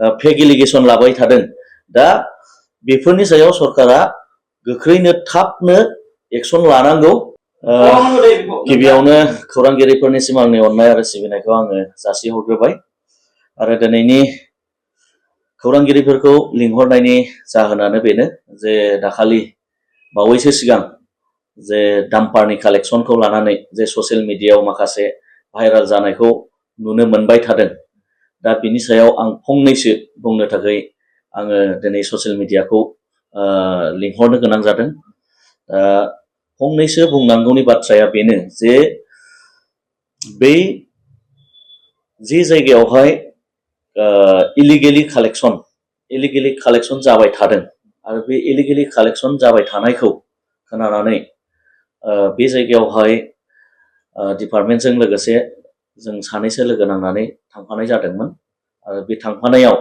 फेक allegation लाबाय थादों दा बेफोरनि सायाव सरकारा गोख्रैनो थाबनो एक्सन लानांगौ गिबियावनो खौरांगिरिफोरनिसिम आंनि अननाय आरो सिबिनायखौ आङो जासिहरग्रोबाय आरो दिनैनि खौरांगिरिफोरखौ लिंहरनायनि जाहोनानो बेनो जे दाखालि बावैसो सिगां जे डाम्पारनि कालेक्सनखौ लानानै जे ससियेल मिडियायाव माखासे भाइराल जानायखौ नुनो मोनबाय थादों दा बिनि सायाव आं फंनैसो बुंनो थाखाय आङो दिनै ससियेल मिडियाखौ लिंहरनो गोनां जादों फंनैसो बुंनांगौनि बाथ्राया बेनो जे बै जे जायगायावहाय इलिगेलि कालेक्सन जाबाय थादों आरो बे इलिगेलि कालेक्सन जाबाय थानायखौ खोनानानै बे जायगायावहाय डिपार्टमेन्टजों लोगोसे जों सानैसो लोगो नांनानै थांफानाय जादोंमोन आरो बे थांफानायाव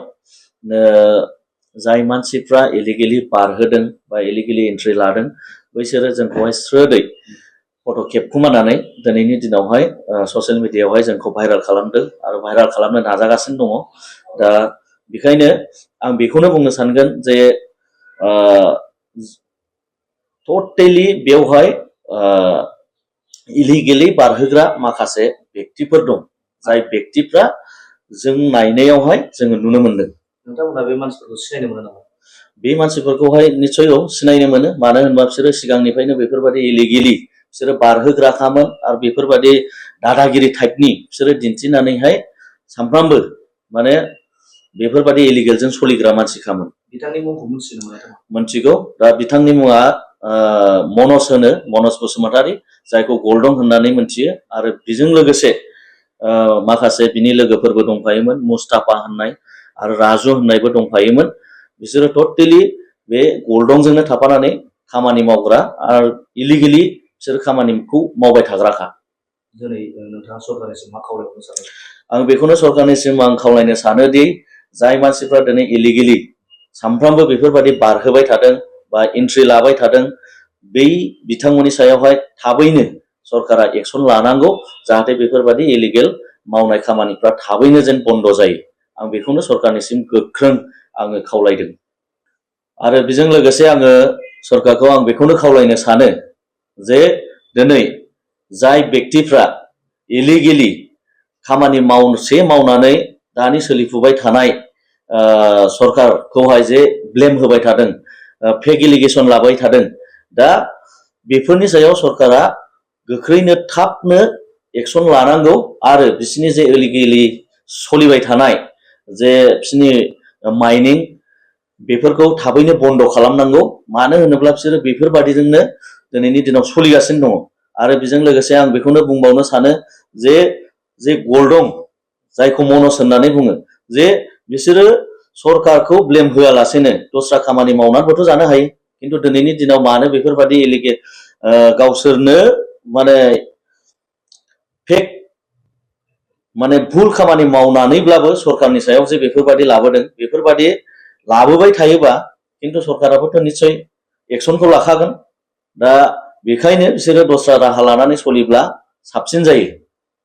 जाय मानसिफ्रा इलिगेलि बारहोदों बा इलिगेलि एन्ट्रि लादों बैसोरो जोंखौहाय स्रोदै फट' खेबखुमानानै दिनैनि दिनावहाय ससियेल मिडियायावहाय जोंखौ भाइराल खालामदों आरो भाइराल खालामनो नाजागासिनो दङ दा बेखायनो आं बेखौनो बुंनो सानगोन जे टटेलि बेवहाय इलिगेलि बारहोग्रा माखासे व्यक्तिफोर दं जाय व्यक्तिफ्रा जों नायनायावहाय जोङो नुनो मोनदों नोंथांमोना बे मानसिफोरखौ सिनायनो मोनो नामा बे मानसिफोरखौहाय निश्चय सिनायनो मोनो मानो होनबा बिसोरो सिगांनिफ्रायनो बेफोरबायदि इलिगेलि बिसोरो बारहोग्राखामोन आरो बेफोरबायदि दादागिरि टाइपनि बिसोरो दिन्थिनानैहाय सानफ्रामबो माने बेफोरबायदि इलिगेलजों सोलिग्रा मानसिखामोन बिथांनि मुंखौ मिथिनो मोनो मोनथिगौ दा बिथांनि मुङा मनज बसुमतारी जायखौ गल्डन होननानै मोनथियो आरो बेजों लोगोसे माखासे बिनि लोगोफोरबो दंफायोमोन मुस्ताफा होननाय आरो राजु होननायबो दंफायोमोन बिसोरो टटेलि बे गल्डनजोंनो थाफानानै खामानि मावग्रा आरो इलिगेलि बिसोर खामानिखौ मावबाय थाग्राखा दिनै नोंथाङा सरकारनिसिम मा खावलायनो सानो आं बेखौनो सरकारनिसिम आं खावलायनो सानोदि जाय मानसिफ्रा दिनै इलिगेलि सानफ्रामबो बेफोरबायदि बारहोबाय थादों बा एन्ट्रि लाबाय थादों बै बिथांमोननि सायावहाय थाबैनो सरकारा एक्सन लानांगौ जाहाथे बेफोरबायदि इलिगेल मावनाय खामानिफ्रा थाबैनो जेन बन्द जायो आं बेखौनो सरकारनिसिम गोख्रों आङो खावलायदों आरो बेजों लोगोसे आङो सरकारखौ आं बेखौनो खावलायनो सानो जे दिनै जाय व्यक्तिफ्रा इलिगेलि खामानि मावनानै दानि सोलिफुबाय थानाय सरकारखौहाय जे ब्लेम होबाय थादों फेक एलिगेसन लाबाय थादों दा बेफोरनि सायाव सरकारा गोख्रैनो थाबनो एक्सन लानांगौ आरो बिसोरनि जे इलिगेलि सोलिबाय थानाय जे बिसोरनि माइनिं बेफोरखौ थाबैनो बन्द खालामनांगौ मानो होनोब्ला बिसोरो बेफोरबादिजोंनो दिनैनि दिनाव सोलिगासिनो दङ आरो बेजों लोगोसे आं बेखौनो बुंबावनो सानो जे गल्डन जायखौ मनज होननानै बुङो जे बिसोरो सरकारखौ ब्लेम होआलासेनो दस्रा खामानि मावनानैबोथ जानो हायो किन्तु दिनैनि दिनाव मानो बेफोरबादि इलिगेल गावसोरनो माने फेक माने भुल खामानि मावनानैब्लाबो सरकारनि सायाव जे बेफोरबादि लाबोदों बेफोरबादि लाबोबाय थायोबा किन्तु सरकाराबोथ निश्चय एक्सनखौ लाखागोन दा बेखायनो बिसोरो दस्रा राहा लानानै सोलिब्ला साबसिन जायो